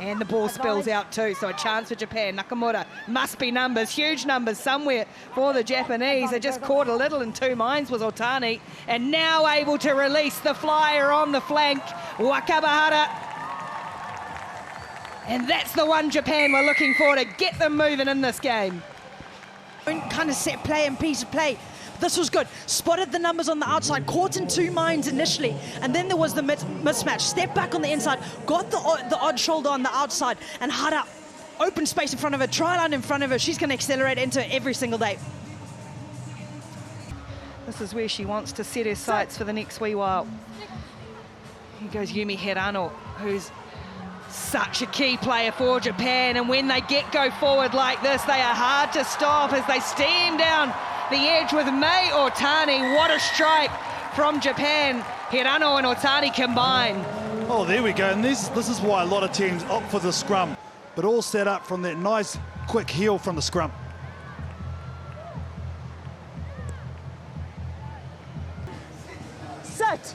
And the ball spills out too, so a chance for Japan. Nakamura, must be numbers, huge numbers somewhere for the Japanese. They just caught a little in two minds was Otani, and now able to release the flyer on the flank, Wakabahara. And that's the one Japan were looking for to get them moving in this game. Kind of set play and piece of play. This was good. Spotted the numbers on the outside, caught in two minds initially, and then there was the mismatch. Step back on the inside, got the odd shoulder on the outside, and Hara, open space in front of her, try line in front of her. She's going to accelerate into it every single day. This is where she wants to set her sights for the next wee while. Here goes Yumi Hirano, who's such a key player for Japan, and when they go forward like this, they are hard to stop as they steam down the edge with Mei Otani. What a strike from Japan. Hirano and Otani combine. Oh, there we go. And this is why a lot of teams opt for the scrum, but all set up from that nice quick heel from the scrum. Set.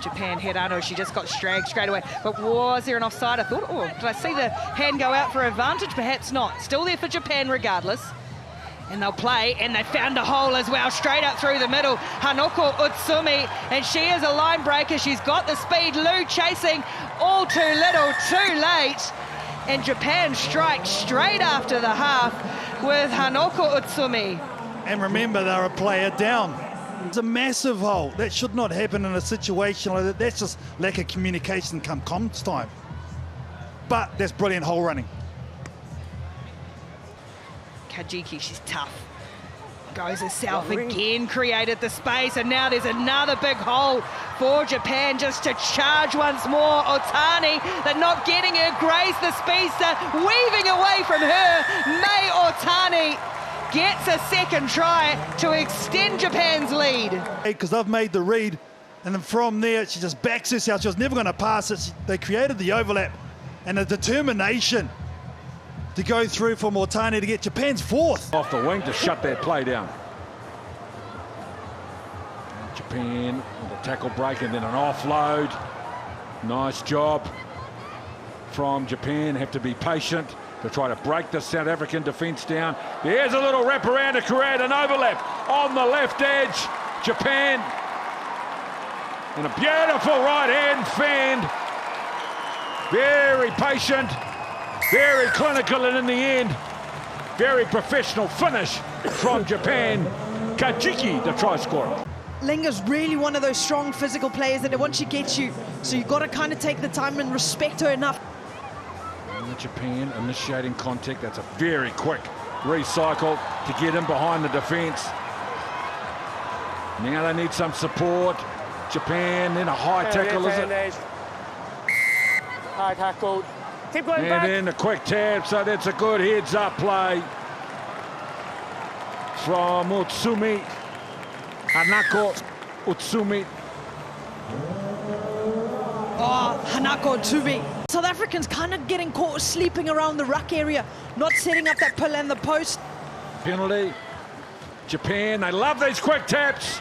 Japan, Hirano, she just got dragged straight away. But was there an offside? I thought, oh, did I see the hand go out for advantage? Perhaps not. Still there for Japan regardless. And they'll play, and they found a hole as well, straight up through the middle. Hanoko Utsumi, and she is a line breaker. She's got the speed. Liu chasing, all too little, too late. And Japan strikes straight after the half with Hanoko Utsumi. And remember, they're a player down. It's a massive hole. That should not happen in a situation like that. That's just lack of communication come comms time. But that's brilliant hole running. Kajiki, she's tough. Goes herself again, created the space, and now there's another big hole for Japan just to charge once more. Otani, they're not getting her. Grace, the speedster, weaving away from her. Mei Otani gets a second try to extend Japan's lead. Because they've made the read, and then from there, she just backs herself. She was never going to pass it. They created the overlap, and the determination to go through for Otani to get Japan's fourth. Off the wing to shut that play down. And Japan with a tackle break and then an offload. Nice job from Japan. Have to be patient to try to break the South African defence down. There's a little wraparound to create an overlap on the left edge. Japan. And a beautiful right hand fend. Very patient, very clinical, and in the end, very professional finish from Japan. Kajiki, the try scorer. Linga's really one of those strong physical players that once she gets you, so you've got to kind of take the time and respect her enough. Japan initiating contact. That's a very quick recycle to get in behind the defence. Now they need some support. Japan in a high tackle, is it? High tackle. Keep going and back. then the quick tap, so that's a good heads-up play from Utsumi. Hanako Utsumi. Oh, Hanako Utsumi. South Africans kind of getting caught sleeping around the ruck area, not setting up that pull and the post. Penalty. Japan, they love these quick taps.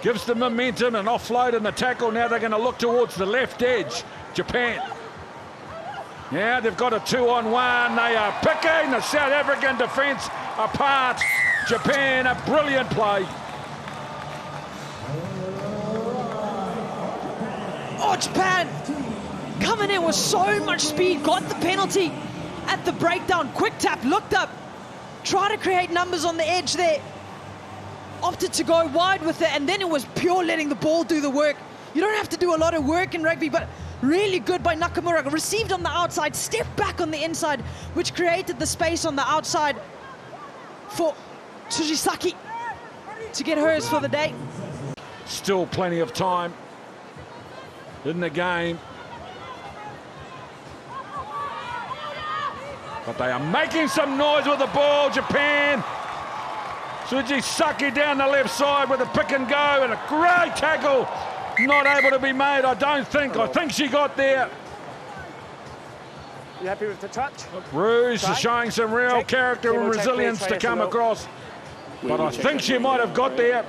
Gives them momentum and offload in the tackle. Now they're going to look towards the left edge. Japan. Yeah, they've got a 2-on-1. They are picking the South African defence apart. Japan, a brilliant play. Oh, Japan coming in with so much speed, got the penalty at the breakdown. Quick tap, looked up, tried to create numbers on the edge there. Opted to go wide with it, and then it was pure letting the ball do the work. You don't have to do a lot of work in rugby, but really good by Nakamura. Received on the outside, stepped back on the inside, which created the space on the outside for Tsujisaki to get hers for the day. Still plenty of time in the game. But they are making some noise with the ball, Japan. Tsujisaki down the left side with a pick and go, and a great tackle. Not able to be made, I don't think. I think she got there. You happy with the touch? Rouge is showing some real character and resilience to come across. But I think she might have got there.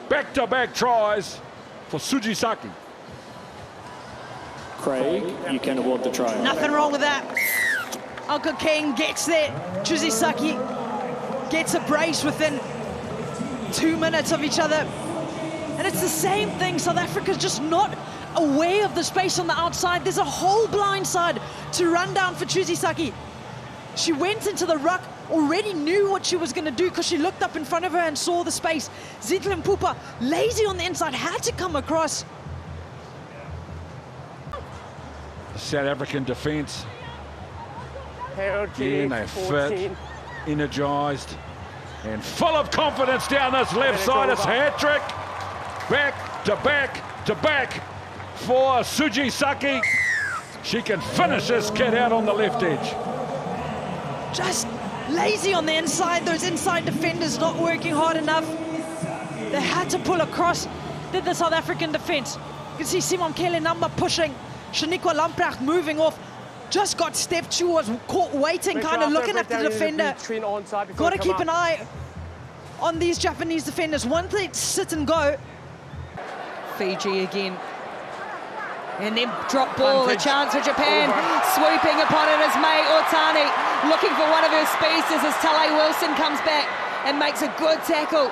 Back-to-back tries for Tsujisaki. Craig, you can award the try. Nothing wrong with that. Uncle King gets there. Hsbc gets a brace within 2 minutes of each other. And it's the same thing. South Africa's just not aware of the space on the outside. There's a whole blind side to run down for Hsbc. She went into the ruck, already knew what she was going to do because she looked up in front of her and saw the space. Zintle Mpupa, lazy on the inside, had to come across. South African defence. Again, they're 14. fit, energised, and full of confidence down this left side. It's hat-trick. Back to back to back for Hsbc. She can finish this kid out on the left edge. Just lazy on the inside. Those inside defenders not working hard enough. They had to pull across. Did the South African defence. You can see Simon Kelenamba pushing. Shaniqua Lamprecht moving off. Just got stepped. She was caught waiting, kind of looking at the defender. Got to keep an eye on these Japanese defenders. Once they sit and go. Fiji again. And then drop ball, a chance for Japan. Swooping upon it is Mai Otani, looking for one of her speedsters as Tale Wilson comes back and makes a good tackle.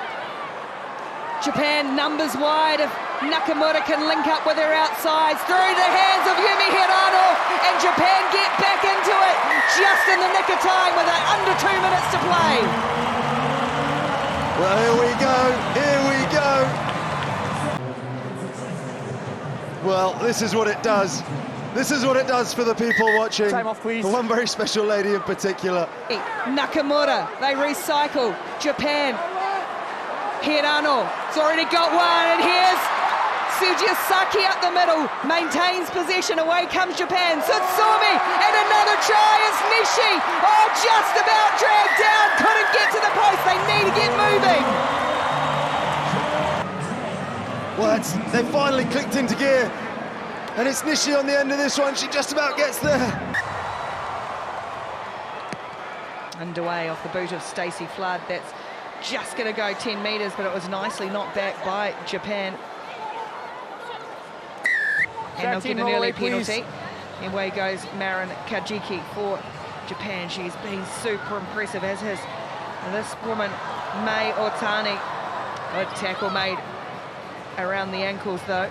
Japan numbers wide. If Nakamura can link up with her outsides, through the hands of Yumi Hirano, and Japan get back into it just in the nick of time with under 2 minutes to play. Well, here we go, here we go. Well, this is what it does. This is what it does for the people watching. Time off, please. For one very special lady in particular. Nakamura, they recycle. Japan. Hirano, it's already got one, and here's Hsbc up the middle, maintains possession, away comes Japan. Tsutsumi, and another try, it's Nishi. Oh, just about dragged down, couldn't get to the post, they need to get moving. Well, they finally clicked into gear. And it's Nishi on the end of this one, she just about gets there. Underway off the boot of Stacey Flood, that's just going to go 10 metres, but it was nicely knocked back by Japan. And they'll get an early penalty. And away goes Marin Kajiki for Japan. She's been super impressive, as has this woman, Mai Otani. Good tackle made around the ankles, though.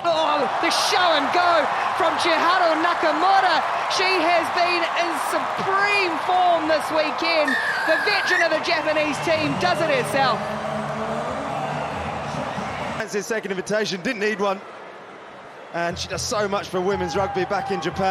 Oh, the show and go from Chiharu Nakamura. She has been in supreme form this weekend. The veteran of the Japanese team does it herself. That's his second invitation, didn't need one. And she does so much for women's rugby back in Japan.